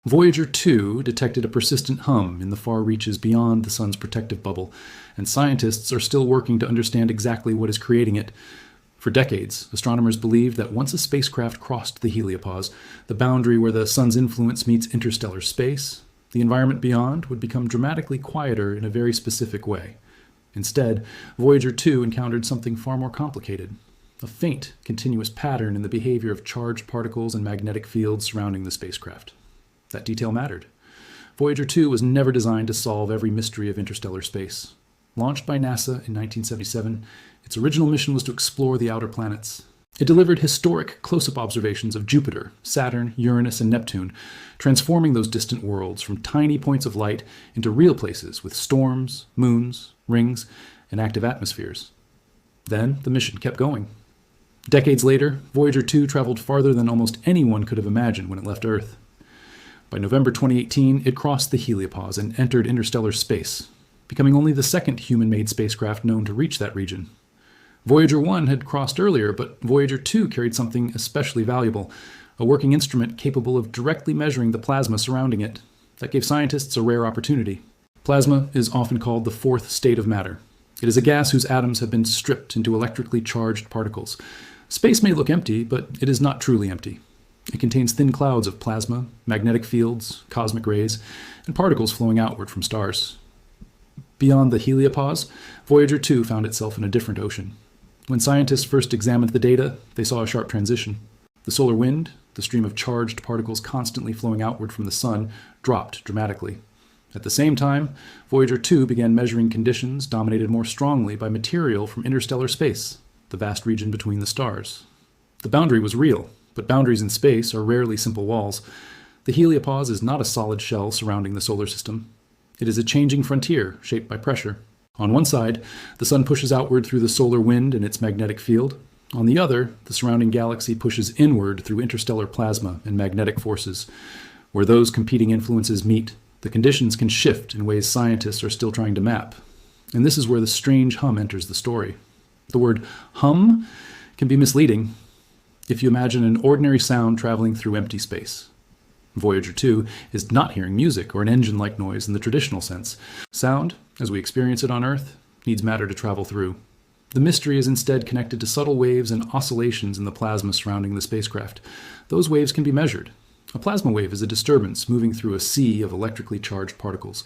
Voyager 2 detected a persistent hum in the far reaches beyond the sun's protective bubble, and scientists are still working to understand exactly what is creating it. For decades, astronomers believed that once a spacecraft crossed the heliopause, the boundary where the sun's influence meets interstellar space, the environment beyond would become dramatically quieter in a very specific way. Instead, Voyager 2 encountered something far more complicated. A faint, continuous pattern in the behavior of charged particles and magnetic fields surrounding the spacecraft. That detail mattered. Voyager 2 was never designed to solve every mystery of interstellar space. Launched by NASA in 1977, its original mission was to explore the outer planets. It delivered historic close-up observations of Jupiter, Saturn, Uranus, and Neptune, transforming those distant worlds from tiny points of light into real places with storms, moons, rings, and active atmospheres. Then the mission kept going. Decades later, Voyager 2 traveled farther than almost anyone could have imagined when it left Earth. By November 2018, it crossed the heliopause and entered interstellar space, becoming only the second human-made spacecraft known to reach that region. Voyager 1 had crossed earlier, but Voyager 2 carried something especially valuable, a working instrument capable of directly measuring the plasma surrounding it. That gave scientists a rare opportunity. Plasma is often called the fourth state of matter. It is a gas whose atoms have been stripped into electrically charged particles. Space may look empty, but it is not truly empty. It contains thin clouds of plasma, magnetic fields, cosmic rays, and particles flowing outward from stars. Beyond the heliopause, Voyager 2 found itself in a different ocean. When scientists first examined the data, they saw a sharp transition. The solar wind, the stream of charged particles constantly flowing outward from the sun, dropped dramatically. At the same time, Voyager 2 began measuring conditions dominated more strongly by material from interstellar space, the vast region between the stars. The boundary was real, but boundaries in space are rarely simple walls. The heliopause is not a solid shell surrounding the solar system. It is a changing frontier shaped by pressure. On one side, the sun pushes outward through the solar wind and its magnetic field. On the other, the surrounding galaxy pushes inward through interstellar plasma and magnetic forces. Where those competing influences meet, the conditions can shift in ways scientists are still trying to map. And this is where the strange hum enters the story. The word hum can be misleading if you imagine an ordinary sound traveling through empty space. Voyager 2 is not hearing music or an engine-like noise in the traditional sense. Sound, as we experience it on Earth, needs matter to travel through. The mystery is instead connected to subtle waves and oscillations in the plasma surrounding the spacecraft. Those waves can be measured. A plasma wave is a disturbance moving through a sea of electrically charged particles.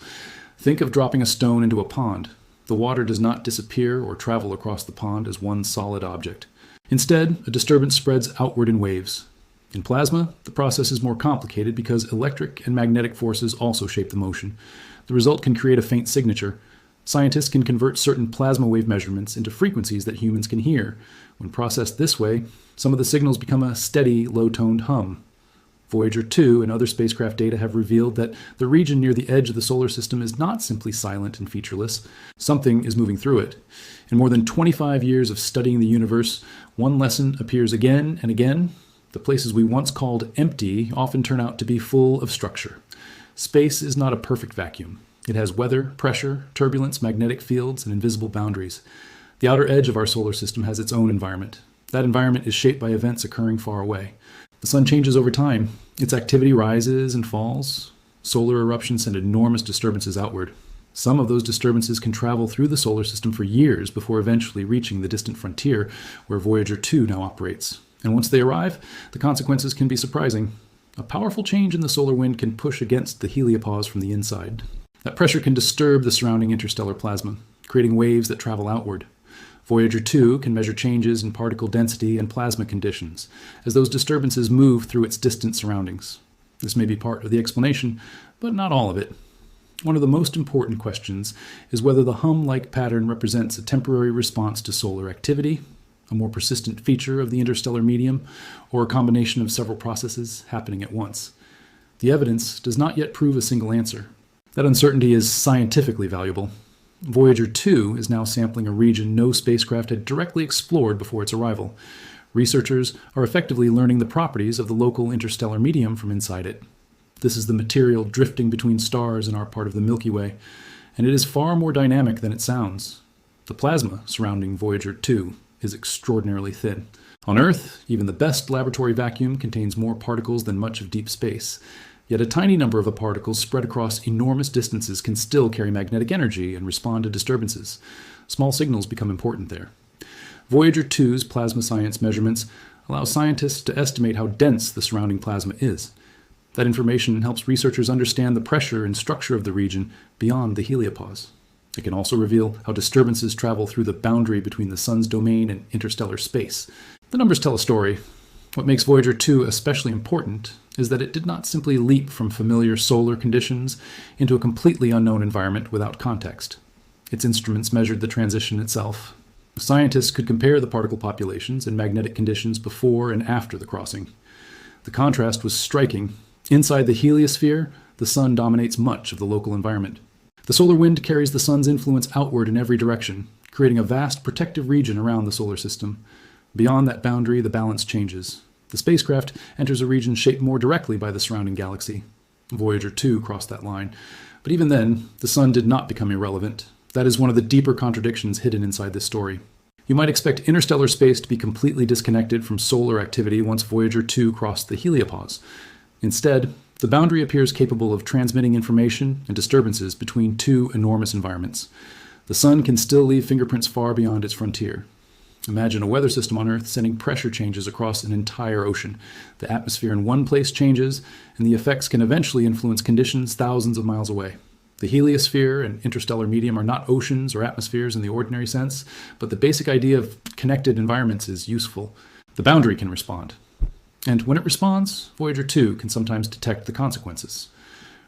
Think of dropping a stone into a pond. The water does not disappear or travel across the pond as one solid object. Instead, a disturbance spreads outward in waves. In plasma, the process is more complicated because electric and magnetic forces also shape the motion. The result can create a faint signature. Scientists can convert certain plasma wave measurements into frequencies that humans can hear. When processed this way, some of the signals become a steady, low-toned hum. Voyager 2 and other spacecraft data have revealed that the region near the edge of the solar system is not simply silent and featureless. Something is moving through it. In more than 25 years of studying the universe, one lesson appears again and again. The places we once called empty often turn out to be full of structure. Space is not a perfect vacuum. It has weather, pressure, turbulence, magnetic fields, and invisible boundaries. The outer edge of our solar system has its own environment. That environment is shaped by events occurring far away. The sun changes over time. Its activity rises and falls. Solar eruptions send enormous disturbances outward. Some of those disturbances can travel through the solar system for years before eventually reaching the distant frontier where Voyager 2 now operates. And once they arrive, the consequences can be surprising. A powerful change in the solar wind can push against the heliopause from the inside. That pressure can disturb the surrounding interstellar plasma, creating waves that travel outward. Voyager 2 can measure changes in particle density and plasma conditions as those disturbances move through its distant surroundings. This may be part of the explanation, but not all of it. One of the most important questions is whether the hum-like pattern represents a temporary response to solar activity, a more persistent feature of the interstellar medium, or a combination of several processes happening at once. The evidence does not yet prove a single answer. That uncertainty is scientifically valuable. Voyager 2 is now sampling a region no spacecraft had directly explored before its arrival. Researchers are effectively learning the properties of the local interstellar medium from inside it. This is the material drifting between stars in our part of the Milky Way, and it is far more dynamic than it sounds. The plasma surrounding Voyager 2 is extraordinarily thin. On Earth, even the best laboratory vacuum contains more particles than much of deep space. Yet a tiny number of the particles spread across enormous distances can still carry magnetic energy and respond to disturbances. Small signals become important there. Voyager 2's plasma science measurements allow scientists to estimate how dense the surrounding plasma is. That information helps researchers understand the pressure and structure of the region beyond the heliopause. It can also reveal how disturbances travel through the boundary between the Sun's domain and interstellar space. The numbers tell a story. What makes Voyager 2 especially important is that it did not simply leap from familiar solar conditions into a completely unknown environment without context. Its instruments measured the transition itself. Scientists could compare the particle populations and magnetic conditions before and after the crossing. The contrast was striking. Inside the heliosphere, the Sun dominates much of the local environment. The solar wind carries the Sun's influence outward in every direction, creating a vast protective region around the solar system. Beyond that boundary, the balance changes. The spacecraft enters a region shaped more directly by the surrounding galaxy. Voyager 2 crossed that line. But even then, the Sun did not become irrelevant. That is one of the deeper contradictions hidden inside this story. You might expect interstellar space to be completely disconnected from solar activity once Voyager 2 crossed the heliopause. Instead, the boundary appears capable of transmitting information and disturbances between two enormous environments. The Sun can still leave fingerprints far beyond its frontier. Imagine a weather system on Earth sending pressure changes across an entire ocean. The atmosphere in one place changes, and the effects can eventually influence conditions thousands of miles away. The heliosphere and interstellar medium are not oceans or atmospheres in the ordinary sense, but the basic idea of connected environments is useful. The boundary can respond. And when it responds, Voyager 2 can sometimes detect the consequences.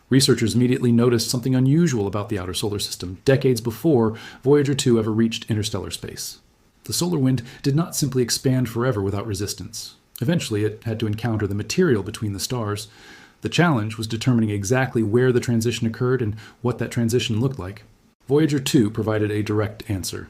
Researchers immediately noticed something unusual about the outer solar system, decades before Voyager 2 ever reached interstellar space. The solar wind did not simply expand forever without resistance. Eventually, it had to encounter the material between the stars. The challenge was determining exactly where the transition occurred and what that transition looked like. Voyager 2 provided a direct answer.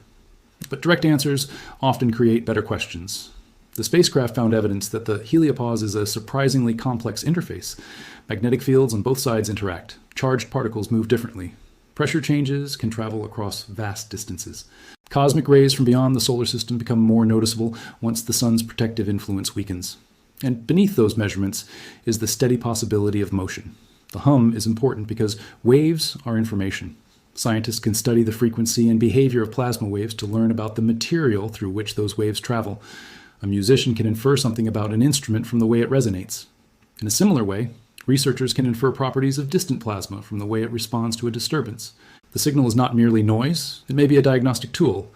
But direct answers often create better questions. The spacecraft found evidence that the heliopause is a surprisingly complex interface. Magnetic fields on both sides interact. Charged particles move differently. Pressure changes can travel across vast distances. Cosmic rays from beyond the solar system become more noticeable once the Sun's protective influence weakens. And beneath those measurements is the steady possibility of motion. The hum is important because waves are information. Scientists can study the frequency and behavior of plasma waves to learn about the material through which those waves travel. A musician can infer something about an instrument from the way it resonates. In a similar way, researchers can infer properties of distant plasma from the way it responds to a disturbance. The signal is not merely noise, it may be a diagnostic tool.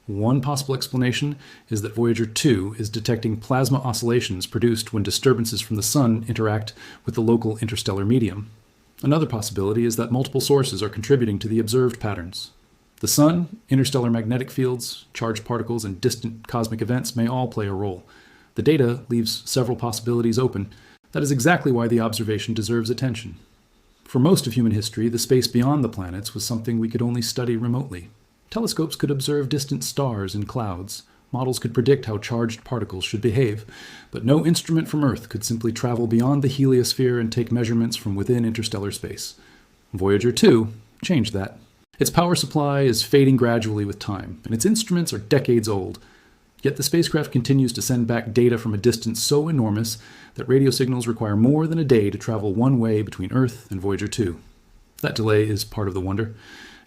One possible explanation is that Voyager 2 is detecting plasma oscillations produced when disturbances from the Sun interact with the local interstellar medium. Another possibility is that multiple sources are contributing to the observed patterns. The Sun, interstellar magnetic fields, charged particles, and distant cosmic events may all play a role. The data leaves several possibilities open. That is exactly why the observation deserves attention. For most of human history, the space beyond the planets was something we could only study remotely. Telescopes could observe distant stars and clouds. Models could predict how charged particles should behave. But no instrument from Earth could simply travel beyond the heliosphere and take measurements from within interstellar space. Voyager 2 changed that. Its power supply is fading gradually with time, and its instruments are decades old. Yet the spacecraft continues to send back data from a distance so enormous that radio signals require more than a day to travel one way between Earth and Voyager 2. That delay is part of the wonder.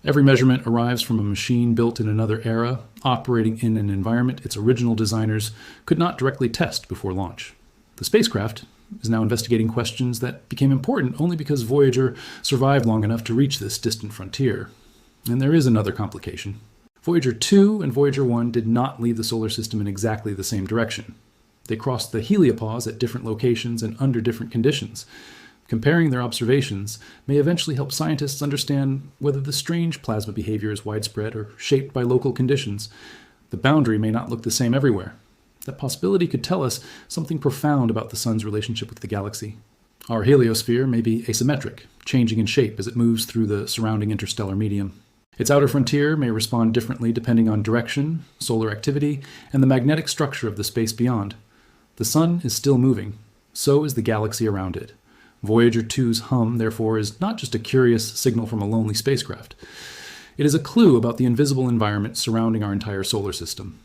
Every measurement arrives from a machine built in another era, operating in an environment its original designers could not directly test before launch. The spacecraft is now investigating questions that became important only because Voyager survived long enough to reach this distant frontier. And there is another complication. Voyager 2 and Voyager 1 did not leave the solar system in exactly the same direction. They crossed the heliopause at different locations and under different conditions. Comparing their observations may eventually help scientists understand whether the strange plasma behavior is widespread or shaped by local conditions. The boundary may not look the same everywhere. That possibility could tell us something profound about the Sun's relationship with the galaxy. Our heliosphere may be asymmetric, changing in shape as it moves through the surrounding interstellar medium. Its outer frontier may respond differently depending on direction, solar activity, and the magnetic structure of the space beyond. The Sun is still moving. So is the galaxy around it. Voyager 2's hum, therefore, is not just a curious signal from a lonely spacecraft. It is a clue about the invisible environment surrounding our entire solar system.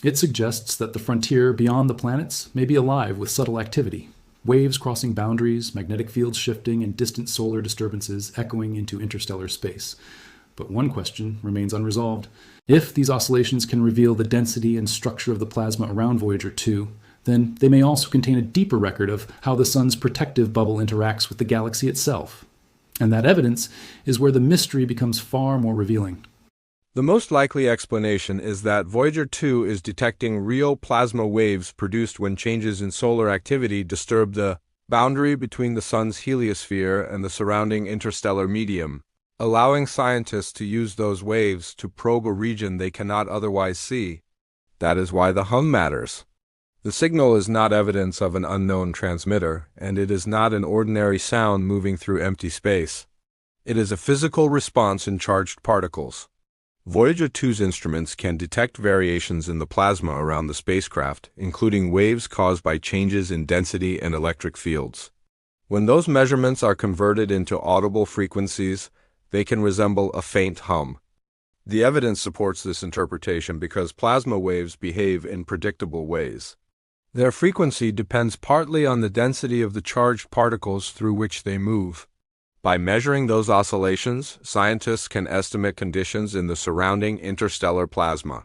It suggests that the frontier beyond the planets may be alive with subtle activity. waves crossing boundaries, magnetic fields shifting, and distant solar disturbances echoing into interstellar space. But one question remains unresolved. If these oscillations can reveal the density and structure of the plasma around Voyager 2, then they may also contain a deeper record of how the sun's protective bubble interacts with the galaxy itself. And that evidence is where the mystery becomes far more revealing. The most likely explanation is that Voyager 2 is detecting real plasma waves produced when changes in solar activity disturb the boundary between the sun's heliosphere and the surrounding interstellar medium, allowing scientists to use those waves to probe a region they cannot otherwise see. That is why the hum matters. The signal is not evidence of an unknown transmitter, and it is not an ordinary sound moving through empty space. It is a physical response in charged particles. Voyager 2's instruments can detect variations in the plasma around the spacecraft, including waves caused by changes in density and electric fields. When those measurements are converted into audible frequencies, they can resemble a faint hum. The evidence supports this interpretation because plasma waves behave in predictable ways. Their frequency depends partly on the density of the charged particles through which they move. By measuring those oscillations, scientists can estimate conditions in the surrounding interstellar plasma.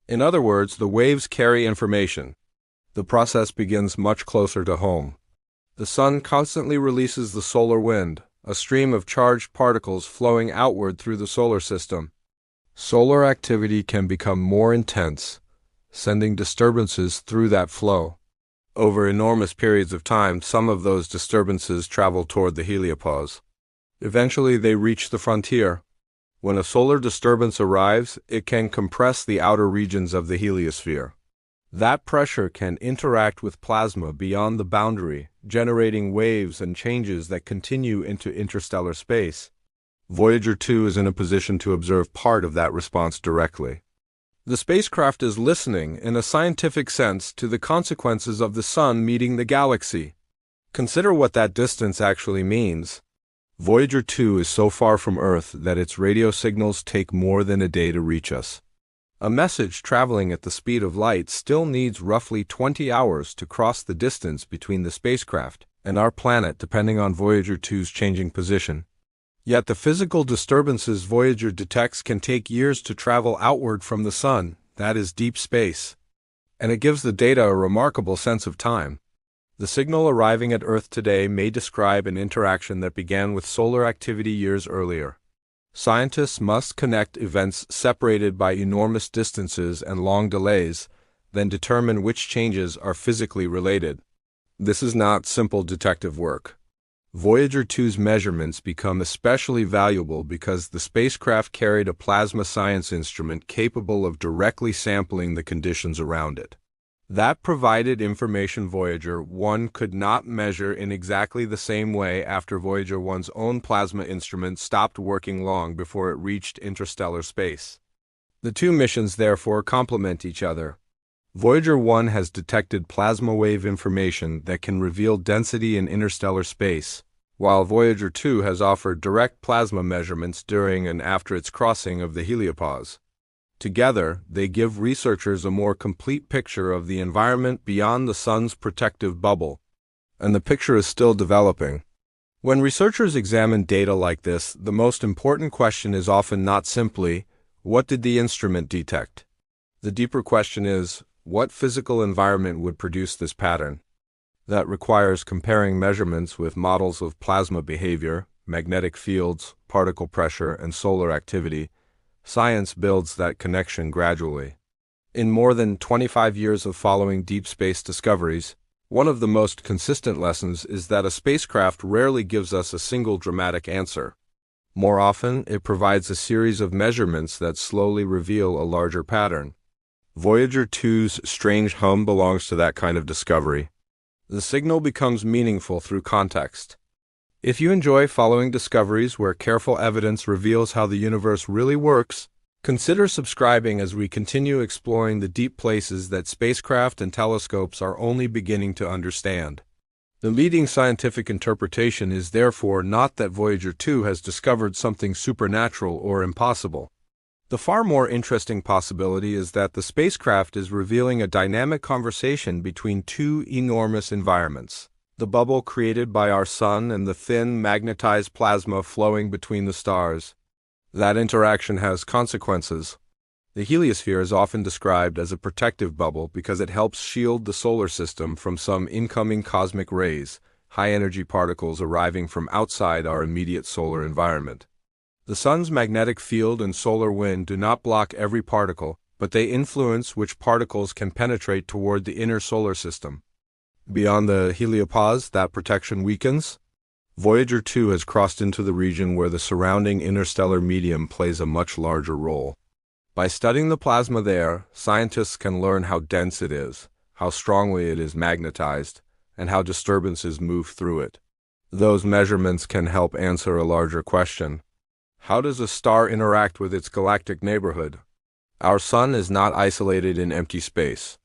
In other words, the waves carry information. The process begins much closer to home. The sun constantly releases the solar wind, a stream of charged particles flowing outward through the solar system. Solar activity can become more intense, sending disturbances through that flow. Over enormous periods of time, some of those disturbances travel toward the heliopause. Eventually, they reach the frontier. When a solar disturbance arrives, it can compress the outer regions of the heliosphere. That pressure can interact with plasma beyond the boundary, generating waves and changes that continue into interstellar space. Voyager 2 is in a position to observe part of that response directly. The spacecraft is listening, in a scientific sense, to the consequences of the sun meeting the galaxy. Consider what that distance actually means. Voyager 2 is so far from Earth that its radio signals take more than a day to reach us. A message traveling at the speed of light still needs roughly 20 hours to cross the distance between the spacecraft and our planet, depending on Voyager 2's changing position. Yet the physical disturbances Voyager detects can take years to travel outward from the sun, that is deep space. And it gives the data a remarkable sense of time. The signal arriving at Earth today may describe an interaction that began with solar activity years earlier. Scientists must connect events separated by enormous distances and long delays, then determine which changes are physically related. This is not simple detective work. Voyager 2's measurements become especially valuable because the spacecraft carried a plasma science instrument capable of directly sampling the conditions around it. That provided information Voyager 1 could not measure in exactly the same way after Voyager 1's own plasma instrument stopped working long before it reached interstellar space. The two missions therefore complement each other. Voyager 1 has detected plasma wave information that can reveal density in interstellar space, while Voyager 2 has offered direct plasma measurements during and after its crossing of the heliopause. Together, they give researchers a more complete picture of the environment beyond the sun's protective bubble. And the picture is still developing. When researchers examine data like this, the most important question is often not simply, what did the instrument detect? The deeper question is, what physical environment would produce this pattern? That requires comparing measurements with models of plasma behavior, magnetic fields, particle pressure, and solar activity. Science builds that connection gradually. In more than 25 years of following deep space discoveries, one of the most consistent lessons is that a spacecraft rarely gives us a single dramatic answer. More often, it provides a series of measurements that slowly reveal a larger pattern. Voyager 2's strange hum belongs to that kind of discovery. The signal becomes meaningful through context. If you enjoy following discoveries where careful evidence reveals how the universe really works, consider subscribing as we continue exploring the deep places that spacecraft and telescopes are only beginning to understand. The leading scientific interpretation is therefore not that Voyager 2 has discovered something supernatural or impossible. The far more interesting possibility is that the spacecraft is revealing a dynamic conversation between two enormous environments. the bubble created by our sun and the thin, magnetized plasma flowing between the stars. That interaction has consequences. The heliosphere is often described as a protective bubble because it helps shield the solar system from some incoming cosmic rays, high-energy particles arriving from outside our immediate solar environment. The sun's magnetic field and solar wind do not block every particle, but they influence which particles can penetrate toward the inner solar system. Beyond the heliopause, that protection weakens. Voyager 2 has crossed into the region where the surrounding interstellar medium plays a much larger role. By studying the plasma there, scientists can learn how dense it is, how strongly it is magnetized, and how disturbances move through it. Those measurements can help answer a larger question. How does a star interact with its galactic neighborhood? Our sun is not isolated in empty space.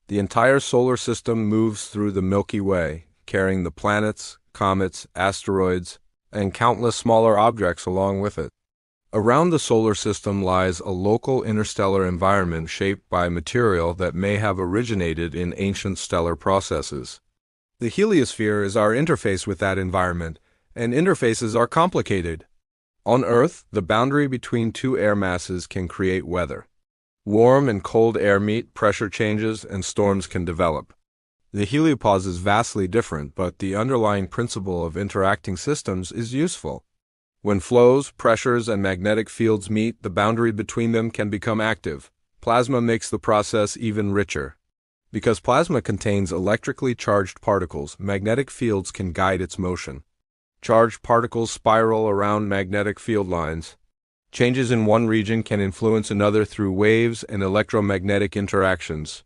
The entire solar system moves through the Milky Way, carrying the planets, comets, asteroids, and countless smaller objects along with it. Around the solar system lies a local interstellar environment shaped by material that may have originated in ancient stellar processes. The heliosphere is our interface with that environment, and interfaces are complicated. On Earth, the boundary between two air masses can create weather. Warm and cold air meet, pressure changes, and storms can develop. The heliopause is vastly different, but the underlying principle of interacting systems is useful. When flows, pressures, and magnetic fields meet, the boundary between them can become active. Plasma makes the process even richer. Because plasma contains electrically charged particles, magnetic fields can guide its motion. Charged particles spiral around magnetic field lines. Changes in one region can influence another through waves and electromagnetic interactions.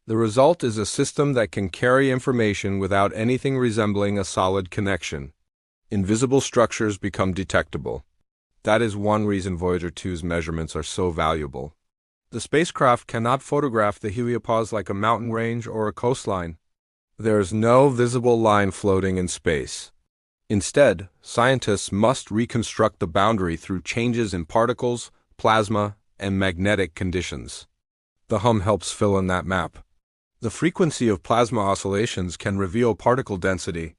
The result is a system that can carry information without anything resembling a solid connection. Invisible structures become detectable. That is one reason Voyager 2's measurements are so valuable. The spacecraft cannot photograph the heliopause like a mountain range or a coastline. There is no visible line floating in space. Instead, scientists must reconstruct the boundary through changes in particles, plasma, and magnetic conditions. The hum helps fill in that map. The frequency of plasma oscillations can reveal particle density.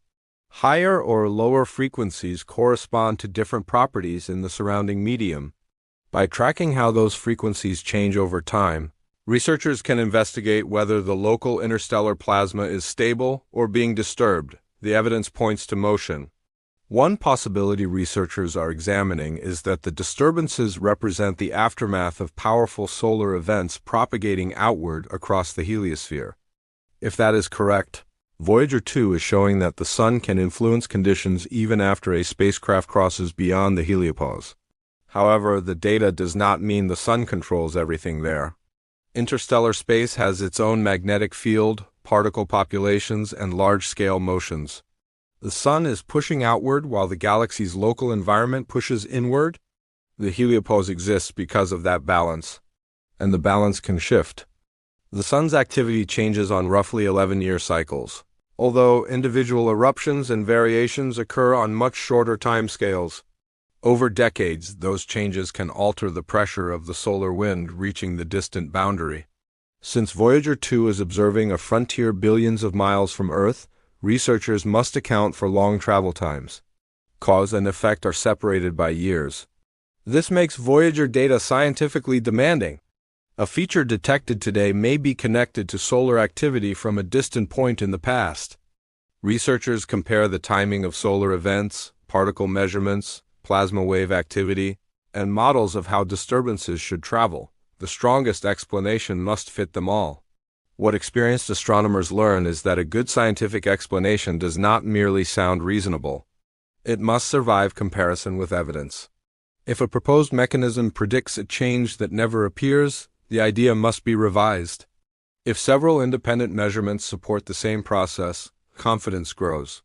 Higher or lower frequencies correspond to different properties in the surrounding medium. By tracking how those frequencies change over time, researchers can investigate whether the local interstellar plasma is stable or being disturbed. The evidence points to motion. One possibility researchers are examining is that the disturbances represent the aftermath of powerful solar events propagating outward across the heliosphere. If that is correct, Voyager 2 is showing that the sun can influence conditions even after a spacecraft crosses beyond the heliopause. However, the data does not mean the sun controls everything there. Interstellar space has its own magnetic field, particle populations, and large-scale motions. The sun is pushing outward while the galaxy's local environment pushes inward. The heliopause exists because of that balance, and the balance can shift. The sun's activity changes on roughly 11-year cycles, although individual eruptions and variations occur on much shorter timescales. Over decades, those changes can alter the pressure of the solar wind reaching the distant boundary. Since Voyager 2 is observing a frontier billions of miles from Earth, researchers must account for long travel times. Cause and effect are separated by years. This makes Voyager data scientifically demanding. A feature detected today may be connected to solar activity from a distant point in the past. Researchers compare the timing of solar events, particle measurements, plasma wave activity, and models of how disturbances should travel. The strongest explanation must fit them all. What experienced astronomers learn is that a good scientific explanation does not merely sound reasonable. It must survive comparison with evidence. If a proposed mechanism predicts a change that never appears, the idea must be revised. If several independent measurements support the same process, confidence grows.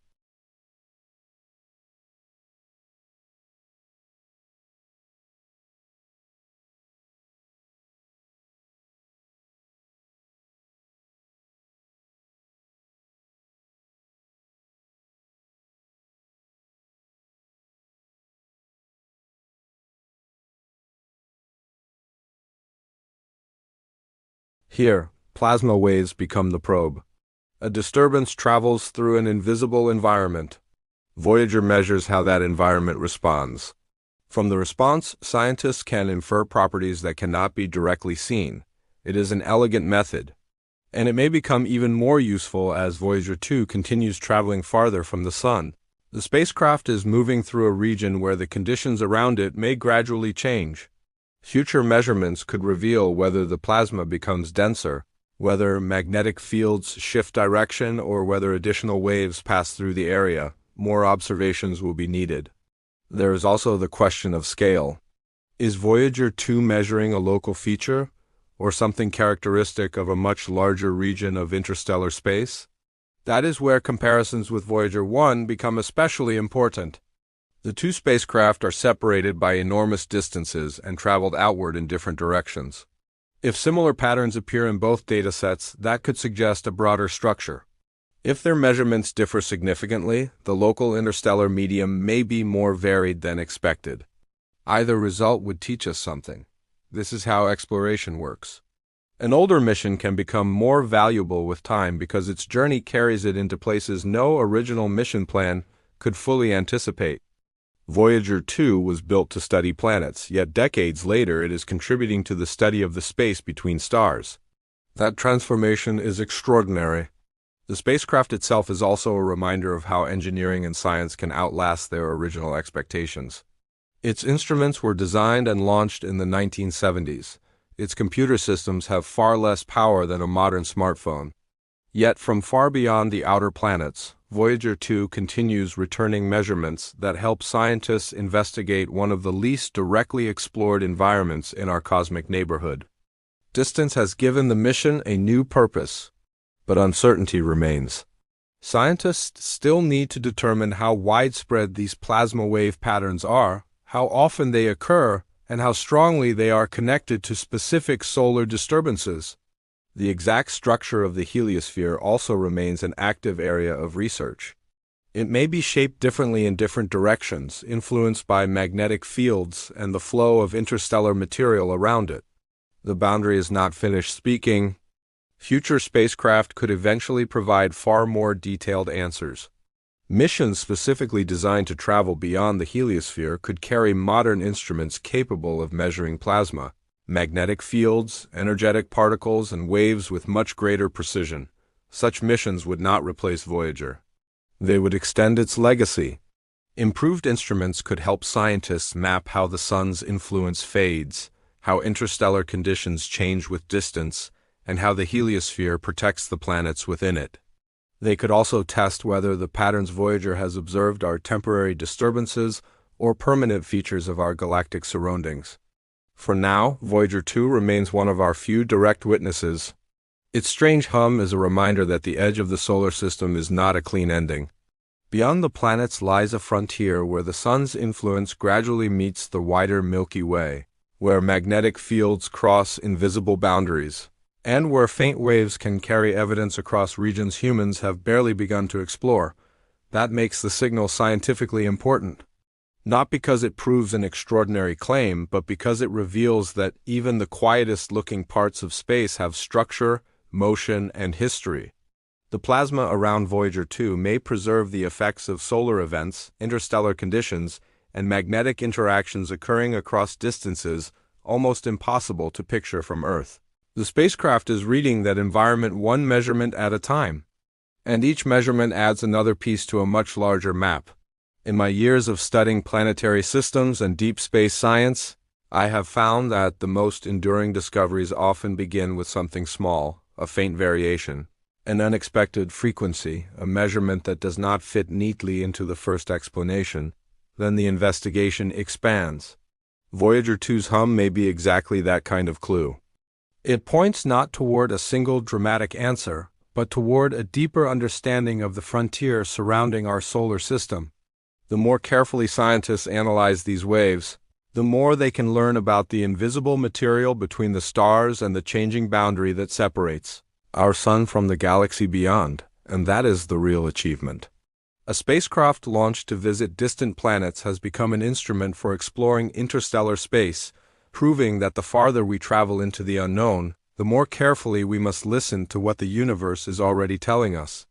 Here, plasma waves become the probe. A disturbance travels through an invisible environment. Voyager measures how that environment responds. From the response, scientists can infer properties that cannot be directly seen. It is an elegant method, and it may become even more useful as Voyager 2 continues traveling farther from the Sun. The spacecraft is moving through a region where the conditions around it may gradually change. Future measurements could reveal whether the plasma becomes denser, whether magnetic fields shift direction, or whether additional waves pass through the area. More observations will be needed. There is also the question of scale. Is Voyager 2 measuring a local feature, or something characteristic of a much larger region of interstellar space? That is where comparisons with Voyager 1 become especially important. The two spacecraft are separated by enormous distances and traveled outward in different directions. If similar patterns appear in both datasets, that could suggest a broader structure. If their measurements differ significantly, the local interstellar medium may be more varied than expected. Either result would teach us something. This is how exploration works. An older mission can become more valuable with time because its journey carries it into places no original mission plan could fully anticipate. Voyager 2 was built to study planets, yet decades later it is contributing to the study of the space between stars. That transformation is extraordinary. The spacecraft itself is also a reminder of how engineering and science can outlast their original expectations. Its instruments were designed and launched in the 1970s. Its computer systems have far less power than a modern smartphone. Yet from far beyond the outer planets, Voyager 2 continues returning measurements that help scientists investigate one of the least directly explored environments in our cosmic neighborhood. Distance has given the mission a new purpose, but uncertainty remains. Scientists still need to determine how widespread these plasma wave patterns are, how often they occur, and how strongly they are connected to specific solar disturbances. The exact structure of the heliosphere also remains an active area of research. It may be shaped differently in different directions, influenced by magnetic fields and the flow of interstellar material around it. The boundary is not finished speaking. Future spacecraft could eventually provide far more detailed answers. Missions specifically designed to travel beyond the heliosphere could carry modern instruments capable of measuring plasma, magnetic fields, energetic particles, and waves with much greater precision. Such missions would not replace Voyager. They would extend its legacy. Improved instruments could help scientists map how the sun's influence fades, how interstellar conditions change with distance, and how the heliosphere protects the planets within it. They could also test whether the patterns Voyager has observed are temporary disturbances or permanent features of our galactic surroundings. For now, Voyager 2 remains one of our few direct witnesses. Its strange hum is a reminder that the edge of the solar system is not a clean ending. Beyond the planets lies a frontier where the sun's influence gradually meets the wider Milky Way, where magnetic fields cross invisible boundaries, and where faint waves can carry evidence across regions humans have barely begun to explore. That makes the signal scientifically important. Not because it proves an extraordinary claim, but because it reveals that even the quietest-looking parts of space have structure, motion, and history. The plasma around Voyager 2 may preserve the effects of solar events, interstellar conditions, and magnetic interactions occurring across distances almost impossible to picture from Earth. The spacecraft is reading that environment one measurement at a time, and each measurement adds another piece to a much larger map. In my years of studying planetary systems and deep space science, I have found that the most enduring discoveries often begin with something small, a faint variation, an unexpected frequency, a measurement that does not fit neatly into the first explanation. Then the investigation expands. Voyager 2's hum may be exactly that kind of clue. It points not toward a single dramatic answer, but toward a deeper understanding of the frontier surrounding our solar system. The more carefully scientists analyze these waves, the more they can learn about the invisible material between the stars and the changing boundary that separates our sun from the galaxy beyond, and that is the real achievement. A spacecraft launched to visit distant planets has become an instrument for exploring interstellar space, proving that the farther we travel into the unknown, the more carefully we must listen to what the universe is already telling us.